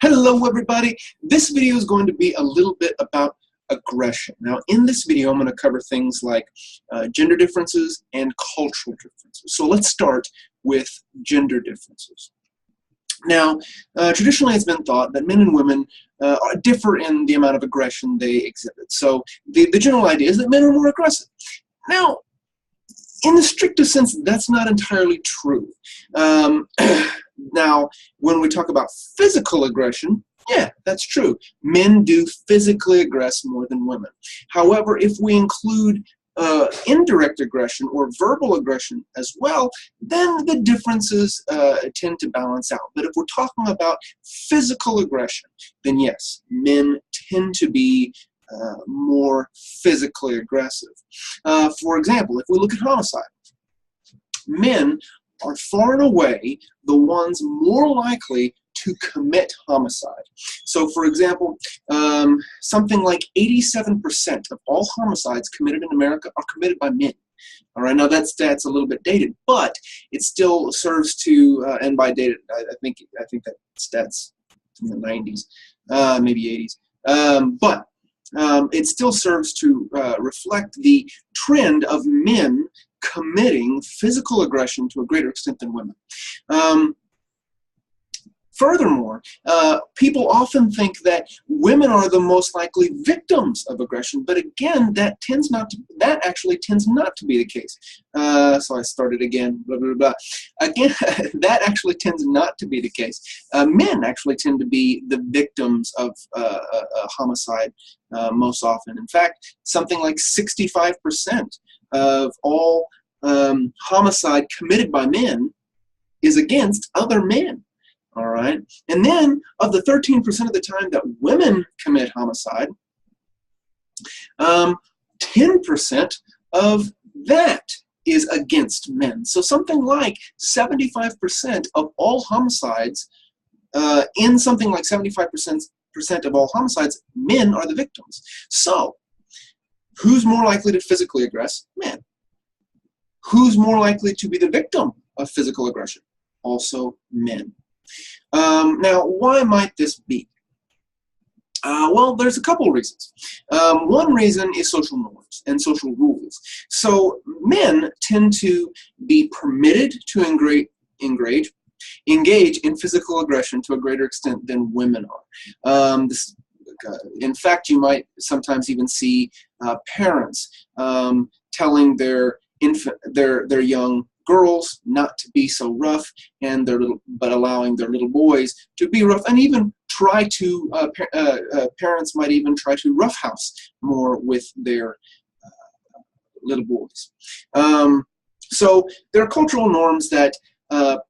Hello everybody, this video is going to be a little bit about aggression. Now in this video I'm going to cover things like gender differences and cultural differences. So let's start with gender differences. Now traditionally it's been thought that men and women differ in the amount of aggression they exhibit. So the general idea is that men are more aggressive. Now in the strictest sense that's not entirely true. Now, when we talk about physical aggression, yeah, that's true. Men do physically aggress more than women. However, if we include indirect aggression or verbal aggression as well, then the differences tend to balance out. But if we're talking about physical aggression, then yes, men tend to be more physically aggressive. For example, if we look at homicide, men are far and away the ones more likely to commit homicide. So for example, something like 87% of all homicides committed in America are committed by men. All right, now that stat's a little bit dated, but it still serves to, and by dated, I think that stat's from the 90s, maybe 80s, but it still serves to reflect the trend of men committing physical aggression to a greater extent than women. Furthermore, people often think that women are the most likely victims of aggression, but again, that actually tends not to be the case. So I started again, blah, blah, blah. Again, that actually tends not to be the case. Men actually tend to be the victims of homicide most often. In fact, something like 65% of all homicide committed by men is against other men. All right, and then of the 13% of the time that women commit homicide, 10% of that is against men. So something like 75% of all homicides, in something like 75% of all homicides, men are the victims. So who's more likely to physically aggress? Men. Who's more likely to be the victim of physical aggression? Also men. Now, why might this be? Well, there's a couple of reasons. One reason is social norms and social rules. So men tend to be permitted to engage in physical aggression to a greater extent than women are. In fact, you might sometimes even see parents telling their young girls not to be so rough, and but allowing their little boys to be rough, and even try to parents might even try to roughhouse more with their little boys. So there are cultural norms that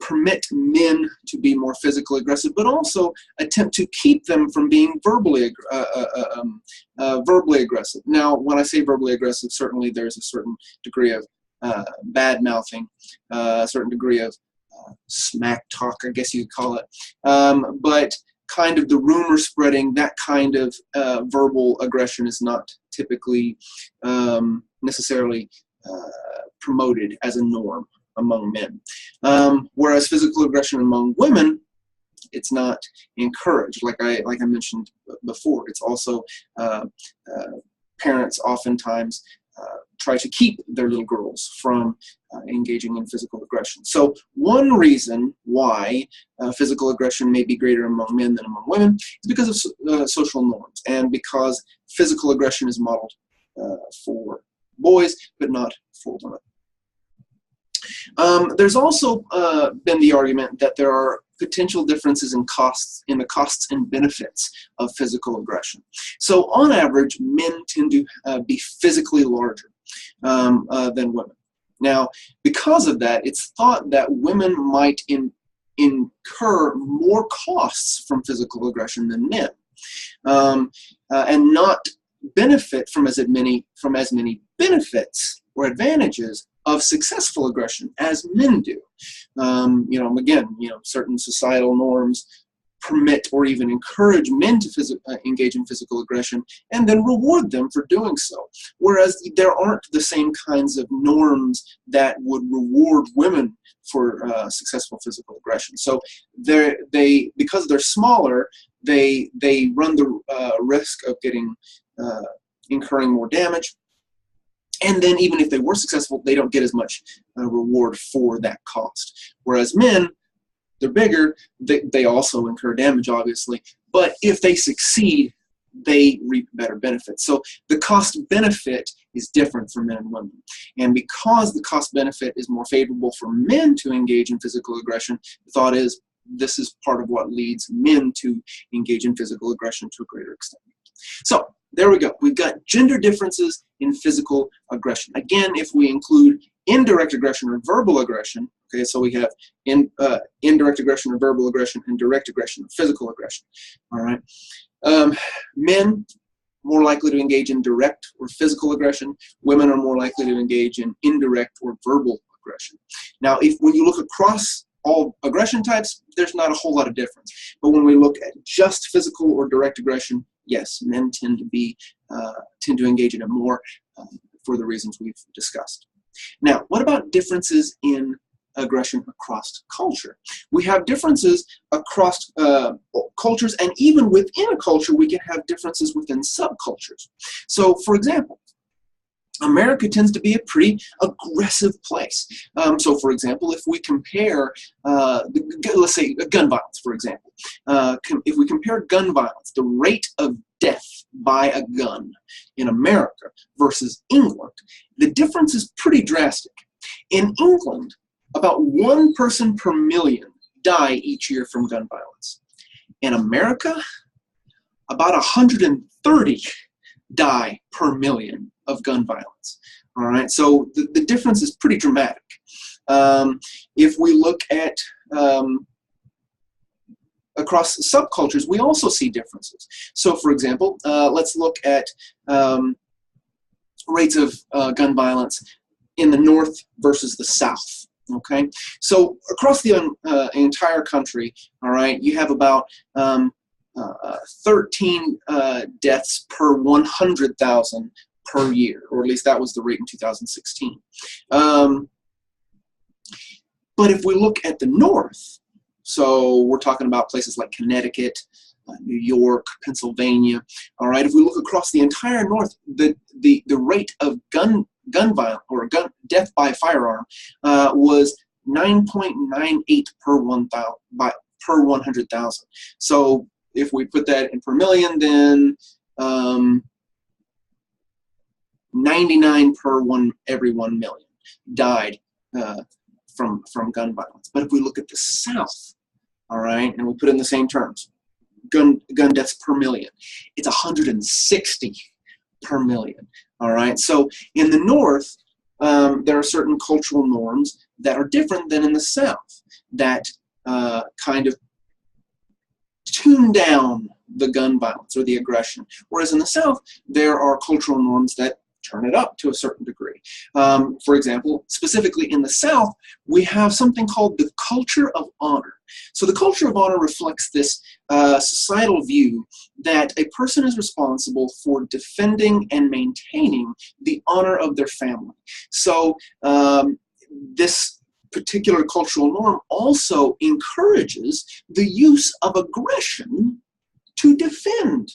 permit men to be more physically aggressive, but also attempt to keep them from being verbally aggressive. Now, when I say verbally aggressive, certainly there's a certain degree of bad mouthing, a certain degree of smack talk, I guess you could call it, but kind of the rumor spreading, that kind of verbal aggression is not typically necessarily promoted as a norm among men, whereas physical aggression among women, it's not encouraged. Like I mentioned before, it's also parents oftentimes try to keep their little girls from engaging in physical aggression. So one reason why physical aggression may be greater among men than among women is because of social norms, and because physical aggression is modeled for boys but not for women. There's also been the argument that there are potential differences in the costs and benefits of physical aggression. So on average, men tend to be physically larger than women. Now, because of that, it's thought that women might incur more costs from physical aggression than men, and not benefit from as many benefits or advantages of successful aggression as men do. Again, certain societal norms permit or even encourage men to engage in physical aggression and then reward them for doing so. Whereas there aren't the same kinds of norms that would reward women for successful physical aggression. So because they're smaller, they run the risk of incurring more damage. And then even if they were successful, they don't get as much reward for that cost. Whereas men, they're bigger, they also incur damage, obviously. But if they succeed, they reap better benefits. So the cost benefit is different for men and women. And because the cost benefit is more favorable for men to engage in physical aggression, the thought is this is part of what leads men to engage in physical aggression to a greater extent. So there we go. We've got gender differences in physical aggression. Again, if we include indirect aggression or verbal aggression, okay, so we have indirect aggression or verbal aggression and direct aggression or physical aggression. All right. Men more likely to engage in direct or physical aggression. Women are more likely to engage in indirect or verbal aggression. Now, when you look across all aggression types, there's not a whole lot of difference. But when we look at just physical or direct aggression, yes, men tend to engage in it more for the reasons we've discussed. Now, what about differences in aggression across culture? We have differences across cultures, and even within a culture, we can have differences within subcultures. So, for example, America tends to be a pretty aggressive place. So, for example, if we compare, let's say gun violence, for example. If we compare gun violence, the rate of death by a gun in America versus England, the difference is pretty drastic. In England, about 1 person per million die each year from gun violence. In America, about 130 die per million of gun violence. All right, so the difference is pretty dramatic. If we look at across subcultures, we also see differences. So, for example, let's look at rates of gun violence in the North versus the South. Okay, so across the entire country, all right, you have about 13 deaths per 100,000 per year, or at least that was the rate in 2016. But if we look at the North, so we're talking about places like Connecticut, New York, Pennsylvania. All right, if we look across the entire North, the rate of gun violence or death by firearm was 9.98 per 100,000. So if we put that in per million, then 99 per every 1 million died from gun violence. But if we look at the South, all right, and we put it in the same terms, gun deaths per million, it's 160 per million. All right, so in the North, there are certain cultural norms that are different than in the South that kind of tune down the gun violence or the aggression. Whereas in the South, there are cultural norms that turn it up to a certain degree. For example, specifically in the South, we have something called the culture of honor. So the culture of honor reflects this societal view that a person is responsible for defending and maintaining the honor of their family. So this particular cultural norm also encourages the use of aggression to defend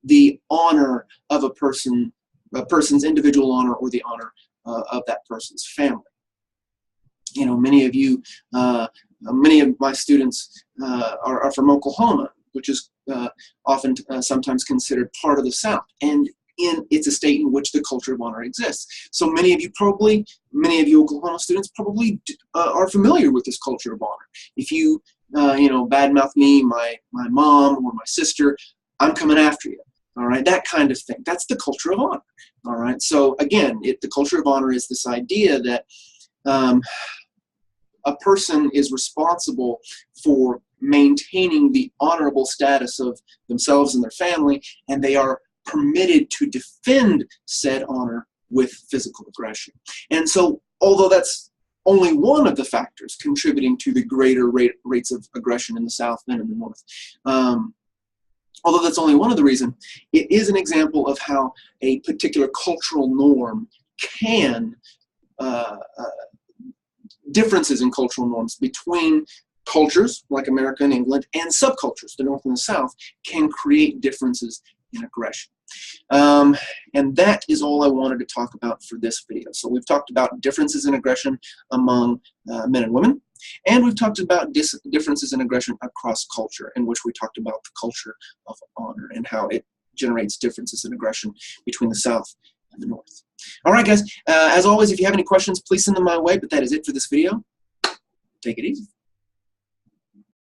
the honor of a person's individual honor or the honor of that person's family. You know, many of my students are from Oklahoma, which is often sometimes considered part of the South, and it's a state in which the culture of honor exists. So many of you Oklahoma students probably are familiar with this culture of honor. If you badmouth me, my mom, or my sister, I'm coming after you. All right, that kind of thing. That's the culture of honor. All right, so again, the culture of honor is this idea that a person is responsible for maintaining the honorable status of themselves and their family, and they are permitted to defend said honor with physical aggression. And so, although that's only one of the factors contributing to the greater rates of aggression in the South than in the North. Although that's only one of the reasons, it is an example of how a particular cultural norm can, differences in cultural norms between cultures like America and England and subcultures, the North and the South, can create differences in aggression. And that is all I wanted to talk about for this video. So we've talked about differences in aggression among men and women, and we've talked about differences in aggression across culture, in which we talked about the culture of honor and how it generates differences in aggression between the South and the North. All right, guys, as always, if you have any questions, please send them my way, but that is it for this video. Take it easy.